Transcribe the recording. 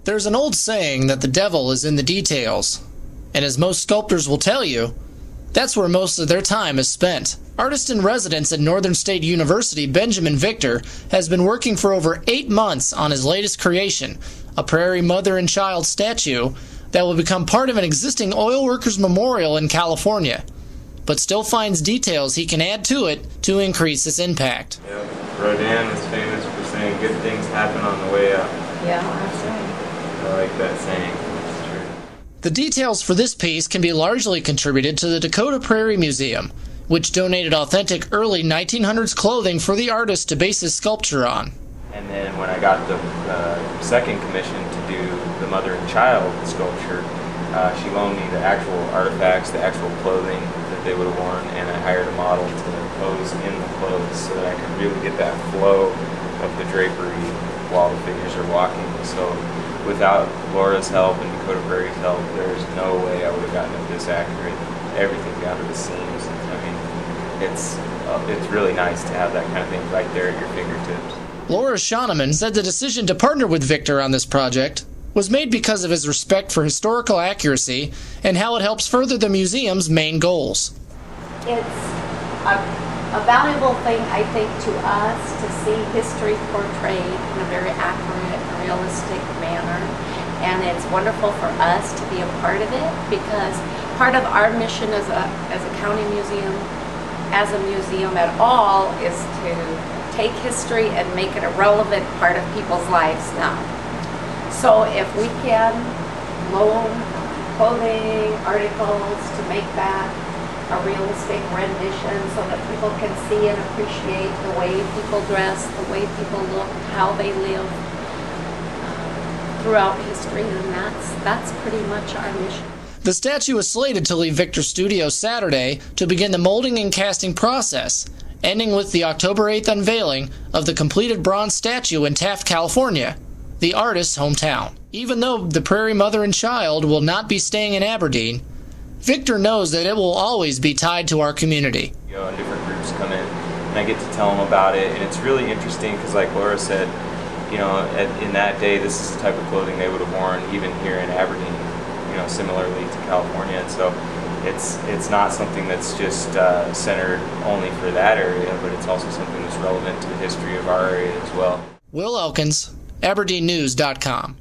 There's an old saying that the devil is in the details, and as most sculptors will tell you, that's where most of their time is spent. Artist-in-residence at Northern State University, Benjamin Victor, has been working for over 8 months on his latest creation, a Prairie Mother and Child statue that will become part of an existing oil workers memorial in California, but still finds details he can add to it to increase its impact. Yep. Rodin was famous for saying good things happen on the way up. Yeah, that's right. I like that saying. It's true. The details for this piece can be largely contributed to the Dacotah Prairie Museum, which donated authentic early 1900s clothing for the artist to base his sculpture on. And then when I got the second commission to do the Mother and Child sculpture, she loaned me the actual artifacts, the actual clothing that they would have worn, and I hired a model to pose in the clothes so that I could really get that flow of the drapery while the figures are walking. So without Laura's help and Dacotah Prairie's help, there's no way I would have gotten it this accurate. Everything down to the seams. I mean, it's really nice to have that kind of thing right there at your fingertips. Laura Schoeneman said the decision to partner with Victor on this project was made because of his respect for historical accuracy and how it helps further the museum's main goals. It's a valuable thing, I think, to us to see history portrayed in a very accurate and realistic manner. And it's wonderful for us to be a part of it because part of our mission as a county museum, as a museum at all, is to take history and make it a relevant part of people's lives now. So if we can loan clothing, articles to make that a realistic rendition so that people can see and appreciate the way people dress, the way people look, how they live throughout history, then that's pretty much our mission. The statue is slated to leave Victor's studio Saturday to begin the molding and casting process, ending with the October 8th unveiling of the completed bronze statue in Taft, California, the artist's hometown. Even though the Prairie Mother and Child will not be staying in Aberdeen, Victor knows that it will always be tied to our community. And different groups come in, and I get to tell them about it, and it's really interesting because, like Laura said, in that day, this is the type of clothing they would have worn even here in Aberdeen, similarly to California. And so it's not something that's just centered only for that area, but it's also something that's relevant to the history of our area as well. Will Elkins, AberdeenNews.com.